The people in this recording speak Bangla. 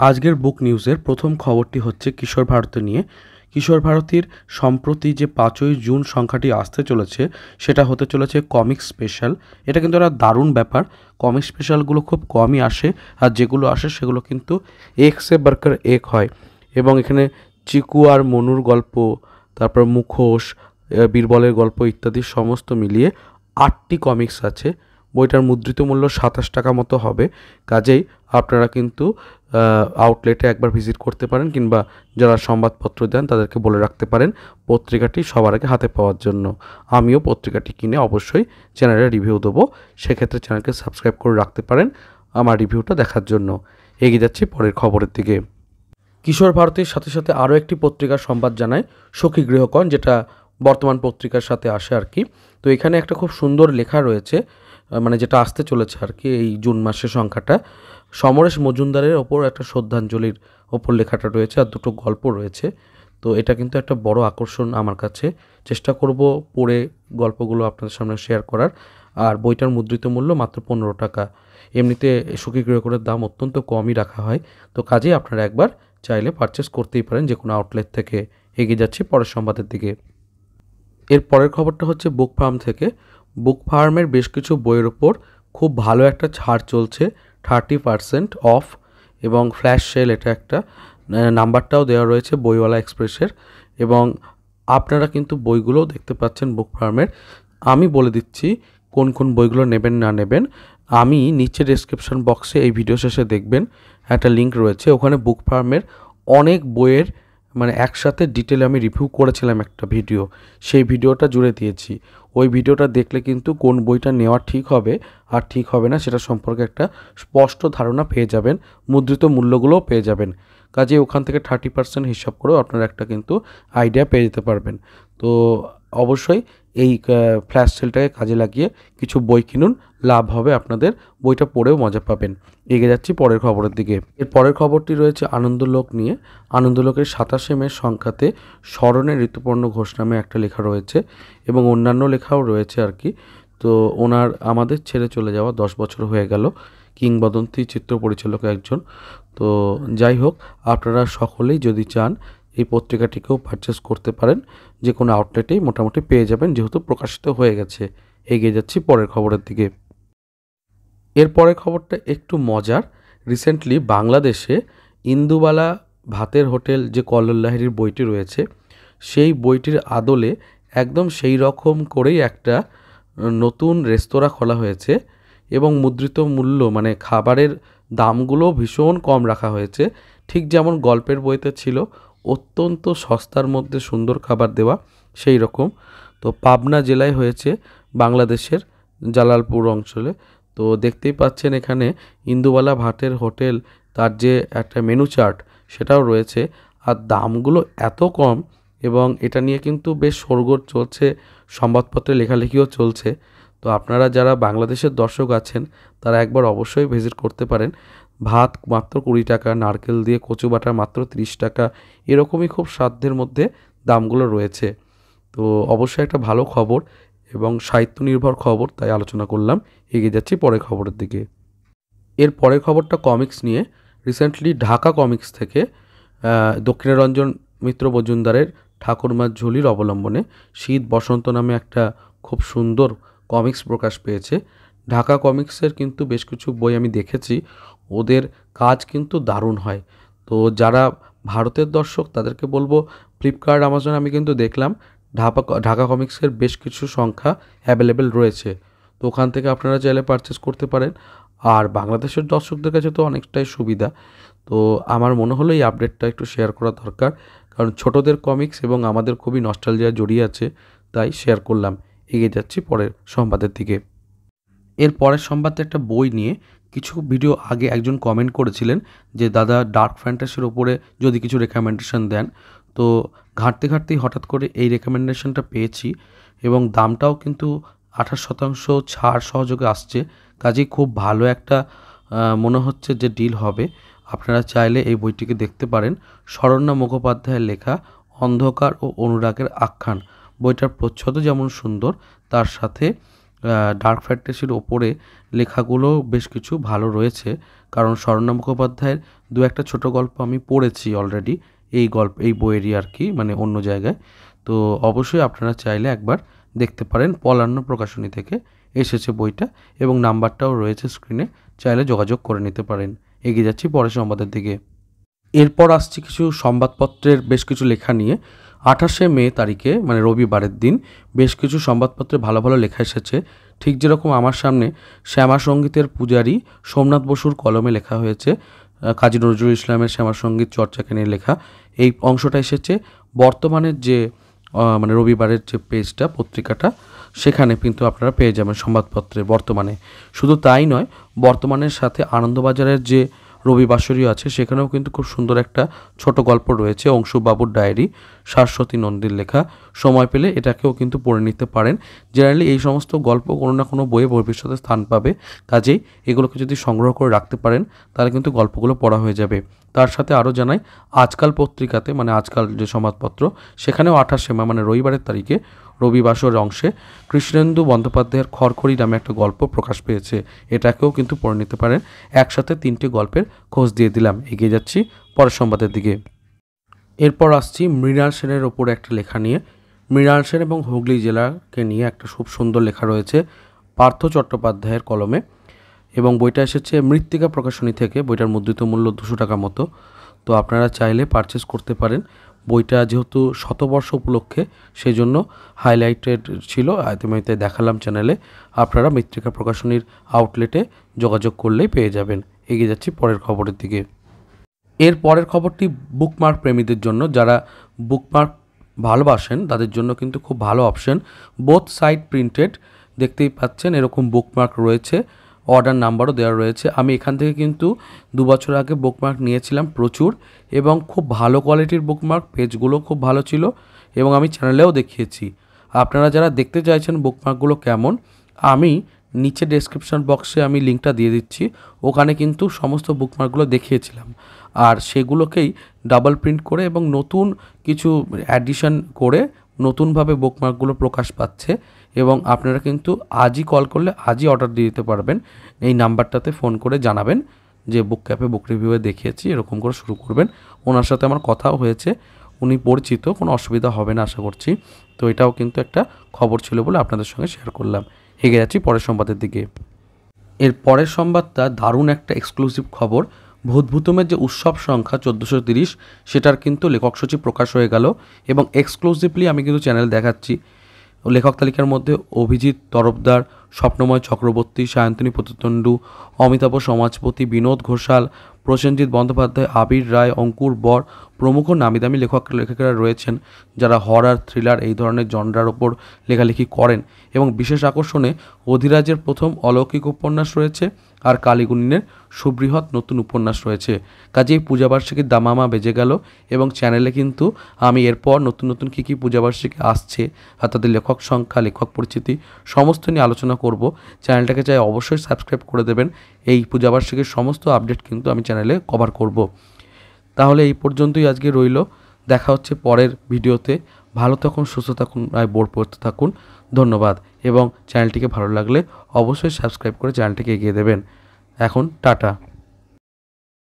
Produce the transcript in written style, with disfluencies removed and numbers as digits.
আজকের বুক নিউজের প্রথম খবরটি হচ্ছে কিশোর ভারতী নিয়ে। কিশোর ভারতীর সম্প্রতি যে 5ই জুন সংখ্যাটি আসতে চলেছে সেটা হতে চলেছে কমিক স্পেশাল। এটা কিন্তু একটা দারুণ ব্যাপার। কমিক স্পেশালগুলো খুব কমই আসে, আর যেগুলো আসে সেগুলো কিন্তু এক সে বাড়কর এক হয়। এবং এখানে চিকু আর মনুর গল্প, তারপর মুখোশ, বীরবলের গল্প ইত্যাদি সমস্ত মিলিয়ে 8টি কমিক্স আছে। বইটার মুদ্রিত মূল্য 27 টাকা মতো হবে। কাজেই আপনারা কিন্তু আউটলেটে একবার ভিজিট করতে পারেন, কিংবা যারা সংবাদপত্র দেন তাদেরকে বলে রাখতে পারেন পত্রিকাটি সবার আগে হাতে পাওয়ার জন্য। আমিও পত্রিকাটি কিনে অবশ্যই চ্যানেলে রিভিউ দেবো, সেক্ষেত্রে চ্যানেলকে সাবস্ক্রাইব করে রাখতে পারেন আমার রিভিউটা দেখার জন্য। এগিয়ে যাচ্ছি পরের খবরের দিকে। কিশোর ভারতীর সাথে সাথে আরও একটি পত্রিকার সংবাদ জানায়, সখী গৃহকোণ, যেটা বর্তমান পত্রিকার সাথে আসে আর কি। তো এখানে একটা খুব সুন্দর লেখা রয়েছে, মানে যেটা আসতে চলেছে আর কি এই জুন মাসের সংখ্যাটা। সমরেশ মজুমদারের ওপর একটা শ্রদ্ধাঞ্জলির ওপর লেখাটা রয়েছে, আর দুটো গল্প রয়েছে। তো এটা কিন্তু একটা বড় আকর্ষণ আমার কাছে। চেষ্টা করব পড়ে গল্পগুলো আপনাদের সামনে শেয়ার করার। আর বইটার মুদ্রিত মূল্য মাত্র 15 টাকা। এমনিতে সখী গৃহকোণের দাম অত্যন্ত কমই রাখা হয়। তো কাজেই আপনারা একবার চাইলে পারচেস করতেই পারেন যে কোনো আউটলেট থেকে। এগিয়ে যাচ্ছি পরের সংবাদের দিকে। এর পরের খবরটা হচ্ছে বুক ফার্ম থেকে। বুক ফার্মের বেশ কিছু বইয়ের ওপর খুব ভালো একটা ছাড় চলছে, 30% অফ, এবং ফ্ল্যাশ সেল এটা একটা। নাম্বারটাও দেওয়া রয়েছে বইওয়ালা এক্সপ্রেসের, এবং আপনারা কিন্তু বইগুলোও দেখতে পাচ্ছেন বুক ফার্মের। আমি বলে দিচ্ছি কোন কোন বইগুলো নেবেন না নেবেন। আমি নিচে ডেসক্রিপশন বক্সে এই ভিডিও শেষে দেখবেন একটা লিঙ্ক রয়েছে, ওখানে বুক ফার্মের অনেক বইয়ের মানে একসাথে ডিটেলে আমি রিভিউ করেছিলাম একটা ভিডিও, সেই ভিডিওটা জুড়ে দিয়েছি। ওই ভিডিওটা দেখলে কিন্তু কোন বইটা নেওয়া ঠিক হবে আর ঠিক হবে না সেটা সম্পর্কে একটা স্পষ্ট ধারণা পেয়ে যাবেন, মুদ্রিত মূল্যগুলোও পেয়ে যাবেন। কাজে ওখান থেকে 30% হিসাব করেও আপনারা একটা কিন্তু আইডিয়া পেয়ে যেতে পারবেন। তো অবশ্যই এই ফ্ল্যাশ সেলটাকে কাজে লাগিয়ে কিছু বই কিনুন, লাভ হবে আপনাদের, বইটা পড়েও মজা পাবেন। এগিয়ে যাচ্ছি পরের খবরের দিকে। এর পরের খবরটি রয়েছে আনন্দলোক নিয়ে। আনন্দলোকের 27শে মে সংখ্যাতে স্মরণে ঋতুপর্ণ ঘোষ নামে একটা লেখা রয়েছে, এবং অন্যান্য লেখাও রয়েছে আর কি। তো ওনার আমাদের ছেড়ে চলে যাওয়া 10 বছর হয়ে গেল, কিংবদন্তি চিত্র পরিচালক একজন। তো যাই হোক, আপনারা সকলেই যদি চান এই পত্রিকাটিকেও পারচেস করতে পারেন, যে কোনো আউটলেটেই মোটামুটি পেয়ে যাবেন, যেহেতু প্রকাশিত হয়ে গেছে। এগিয়ে যাচ্ছি পরের খবরের দিকে। এর পরের খবরটা একটু মজার। রিসেন্টলি বাংলাদেশে ইন্দুবালা ভাতের হোটেল যে কল্লোল লাহিড়ীর বইটি রয়েছে, সেই বইটির আদলে একদম সেই রকম করেই একটা নতুন রেস্তোরাঁ খোলা হয়েছে, এবং মুদ্রিত মূল্য মানে খাবারের দামগুলো ভীষণ কম রাখা হয়েছে। ঠিক যেমন গল্পের বইতে ছিল অত্যন্ত সস্তার মধ্যে সুন্দর খাবার দেওয়া, সেই রকম। তো পাবনা জেলায় হয়েছে, বাংলাদেশের জালালপুর অঞ্চলে। তো দেখতেই পাচ্ছেন এখানে ইন্দুবালা ভাতের হোটেল, তার যে একটা মেনু চার্ট সেটাও রয়েছে, আর দামগুলো এত কম, এবং এটা নিয়ে কিন্তু বেশ শোরগোল চলছে, সংবাদপত্রে লেখালেখিও চলছে। তো আপনারা যারা বাংলাদেশের দর্শক আছেন তারা একবার অবশ্যই ভিজিট করতে পারেন। ভাত মাত্র 20 টাকা, নারকেল দিয়ে কচু বাটা মাত্র 30 টাকা, এরকমই খুব সাধ্যের মধ্যে দামগুলো রয়েছে। তো অবশ্যই একটা ভালো খবর এবং সাহিত্য নির্ভর খবর, তাই আলোচনা করলাম। এগিয়ে যাচ্ছি পরের খবরের দিকে। এর পরের খবরটা কমিক্স নিয়ে। রিসেন্টলি ঢাকা কমিক্স থেকে দক্ষিণারঞ্জন মিত্র মজুমদারের ঠাকুরমার ঝুলির অবলম্বনে শীত বসন্ত নামে একটা খুব সুন্দর কমিক্স প্রকাশ পেয়েছে। ঢাকা কমিক্সের কিন্তু বেশ কিছু বই আমি দেখেছি, ওদের কাজ কিন্তু দারুণ হয়। তো যারা ভারতের দর্শক তাদেরকে বলবো, ফ্লিপকার্ট, অ্যামাজন আমি কিন্তু দেখলাম ঢাকা কমিক্সের বেশ কিছু সংখ্যা অ্যাভেলেবেল রয়েছে। তো ওখান থেকে আপনারা চাইলে পারচেস করতে পারেন। আর বাংলাদেশের দর্শকদের কাছে তো অনেকটাই সুবিধা। তো আমার মনে হলো এই আপডেটটা একটু শেয়ার করা দরকার, কারণ ছোটদের কমিক্স এবং আমাদের খুবই নস্টালজিয়া জড়িয়ে আছে, তাই শেয়ার করলাম। এগিয়ে যাচ্ছি পরের সংবাদের দিকে। এর পরের সংবাদে একটা বই নিয়ে। কিছু ভিডিও আগে একজন কমেন্ট করেছিলেন যে দাদা ডার্ক ফ্যান্টাসির ওপরে যদি কিছু রেকমেন্ডেশন দেন। তো ঘাঁটতে ঘাঁটতেই হঠাৎ করে এই রেকমেন্ডেশনটা পেয়েছি, এবং দামটাও কিন্তু 28% ছাড় সহযোগে আসছে। কাজেই খুব ভালো একটা মনে হচ্ছে যে ডিল হবে। আপনারা চাইলে এই বইটিকে দেখতে পারেন। শরণ্যা মুখোপাধ্যায়ের লেখা অন্ধকার ও অনুরাগের আখ্যান। বইটার প্রচ্ছদও যেমন সুন্দর, তার সাথে ডার্ক ফ্যান্টাসির ওপরে লেখাগুলো বেশ কিছু ভালো রয়েছে, কারণ শরণ্যা মুখোপাধ্যায়ের দু একটা ছোট গল্প আমি পড়েছি অলরেডি এই বইয়েরই আর কি, মানে অন্য জায়গায়। তো অবশ্যই আপনারা চাইলে একবার দেখতে পারেন। পলান্ন প্রকাশনী থেকে এসেছে বইটা এবং নাম্বারটাও রয়েছে স্ক্রিনে, চাইলে যোগাযোগ করে নিতে পারেন। এগিয়ে যাচ্ছি পরের সংবাদের দিকে। এরপর আসছি কিছু সংবাদপত্রের বেশ কিছু লেখা নিয়ে। 28শে মে তারিখে মানে রবিবারের দিন বেশ কিছু সংবাদপত্রে ভালো ভালো লেখা এসেছে। ঠিক যেরকম আমার সামনে শ্যামা সঙ্গীতের পূজারী সোমনাথ বসুর কলমে লেখা হয়েছে কাজী নজরুল ইসলামের শ্যামা সঙ্গীত চর্চাকে নিয়ে লেখা, এই অংশটা এসেছে বর্তমানের যে মানে রবিবারের যে পেজটা পত্রিকাটা, সেখানে কিন্তু আপনারা পেয়ে যাবেন সংবাদপত্রে বর্তমানে। শুধু তাই নয়, বর্তমানের সাথে আনন্দবাজারের যে রবিবাসরী আছে সেখানেও কিন্তু খুব সুন্দর একটা ছোট গল্প রয়েছে, অংশুবাবুর ডায়েরি, শাশ্বতী নন্দীর লেখা। সময় পেলে এটাকেও কিন্তু পড়ে নিতে পারেন। জেনারেলি এই সমস্ত গল্প কোনো না কোনো বইয়ে ভবিষ্যতে স্থান পাবে, কাজেই এগুলোকে যদি সংগ্রহ করে রাখতে পারেন তাহলে কিন্তু গল্পগুলো পড়া হয়ে যাবে। তার সাথে আরও জানাই, আজকাল পত্রিকাতে মানে আজকাল যে সংবাদপত্র সেখানেও 28শে মে মানে রবিবারের তারিখে রবিবাসর অংশে কৃষ্ণেন্দু বন্দ্যোপাধ্যায়ের খড়খড়ি নামে একটা গল্প প্রকাশ পেয়েছে, এটাকেও কিন্তু পড়ে নিতে পারেন। একসাথে 3টে গল্পের খোঁজ দিয়ে দিলাম। এগিয়ে যাচ্ছি পরের সংবাদের দিকে। এরপর আসছি মৃণাল সেনের ওপরে একটা লেখা নিয়ে। মৃণাল সেন এবং হুগলি জেলাকে নিয়ে একটা খুব সুন্দর লেখা রয়েছে পার্থ চট্টোপাধ্যায়ের কলমে, এবং বইটা এসেছে মৃত্তিকা প্রকাশনী থেকে। বইটার মুদ্রিত মূল্য 200 টাকা মতো। তো আপনারা চাইলে পারচেস করতে পারেন। বইটা যেহেতু শতবর্ষ উপলক্ষে সেই জন্য হাইলাইটেড ছিল, ইতিমধ্যে দেখালাম চ্যানেলে। আপনারা মৃত্তিকা প্রকাশনীর আউটলেটে যোগাযোগ করলেই পেয়ে যাবেন। এগিয়ে যাচ্ছি পরের খবরের দিকে। এর পরের খবরটি বুকমার্ক প্রেমীদের জন্য, যারা বুকমার্ক ভালোবাসেন তাদের জন্য কিন্তু খুব ভালো অপশন। বোথ সাইড প্রিন্টেড, দেখতেই পাচ্ছেন এরকম বুকমার্ক রয়েছে, অর্ডার নাম্বারও দেওয়া রয়েছে। আমি এখান থেকে কিন্তু 2 বছর আগে বুকমার্ক নিয়েছিলাম প্রচুর, এবং খুব ভালো কোয়ালিটির বুকমার্ক, পেজগুলো খুব ভালো ছিল এবং আমি চ্যানেলেও দেখিয়েছি। আপনারা যারা দেখতে চাইছেন বুকমার্কগুলো কেমন, আমি নিচে ডেসক্রিপশন বক্সে আমি লিঙ্কটা দিয়ে দিচ্ছি, ওখানে কিন্তু সমস্ত বুকমার্কগুলো দেখিয়েছিলাম। আর সেগুলোকেই ডাবল প্রিন্ট করে এবং নতুন কিছু অ্যাডিশন করে নতুনভাবে বুকমার্কগুলো প্রকাশ পাচ্ছে, এবং আপনারা কিন্তু আজই কল করলে আজই অর্ডার দিয়ে দিতে পারবেন। এই নাম্বারটাতে ফোন করে জানাবেন যে বুক ক্যাফে বুক রিভিউয়ে দেখিয়েছি, এরকম করে শুরু করবেন। ওনার সাথে আমার কথাও হয়েছে, উনি পরিচিত, কোনো অসুবিধা হবে না আশা করছি। তো এটাও কিন্তু একটা খবর ছিল বলে আপনাদের সঙ্গে শেয়ার করলাম। এগিয়ে যাচ্ছি পরের সংবাদের দিকে। এর পরের সংবাদটা দারুণ একটা এক্সক্লুসিভ খবর। ভূতভূতমের যে উৎসব সংখ্যা 1430, সেটার কিন্তু লেখক সূচি প্রকাশ হয়ে গেল, এবং এক্সক্লুসিভলি আমি কিন্তু চ্যানেল দেখাচ্ছি। লেখক তালিকার মধ্যে অভিজিৎ তরফদার, স্বপ্নময় চক্রবর্তী, সায়ন্তনী প্রতিতণ্ডু, অমিতাভ সমাজপতি, বিনোদ ঘোষাল, প্রসেনজিৎ বন্দ্যোপাধ্যায়, আবির রায়, অঙ্কুর বর প্রমুখ নামি দামি লেখকেরা রয়েছেন, যারা হরর, থ্রিলার এই ধরনের জনরার ওপর লেখালেখি করেন। এবং বিশেষ আকর্ষণে অধিরাজের প্রথম অলৌকিক উপন্যাস রয়েছে, আর কালীগুণিনের সুবৃহৎ নতুন উপন্যাস রয়েছে। কাজেই পূজাবার্ষিকীর দামামা বেজে গেল, এবং চ্যানেলে কিন্তু আমি এরপর নতুন নতুন কী কী পূজাবার্ষিকী আসছে আর তাদের লেখক সংখ্যা, লেখক পরিচিতি সমস্ত নিয়ে আলোচনা করব। চ্যানেলটাকে চাই অবশ্যই সাবস্ক্রাইব করে দেবেন। এই পূজাবার্ষিকীর সমস্ত আপডেট কিন্তু আমি চ্যানেলে কভার করব। তাহলে এই পর্যন্তই আজকে রইল, দেখা হচ্ছে পরের ভিডিওতে। ভালো থাকুন, সুস্থ থাকুন, বোর পড়তে থাকুন। ধন্যবাদ, এবং চ্যানেলটিকে ভালো লাগলে অবশ্যই সাবস্ক্রাইব করে চ্যানেলটিকে এগিয়ে দেবেন। এখন টাটা।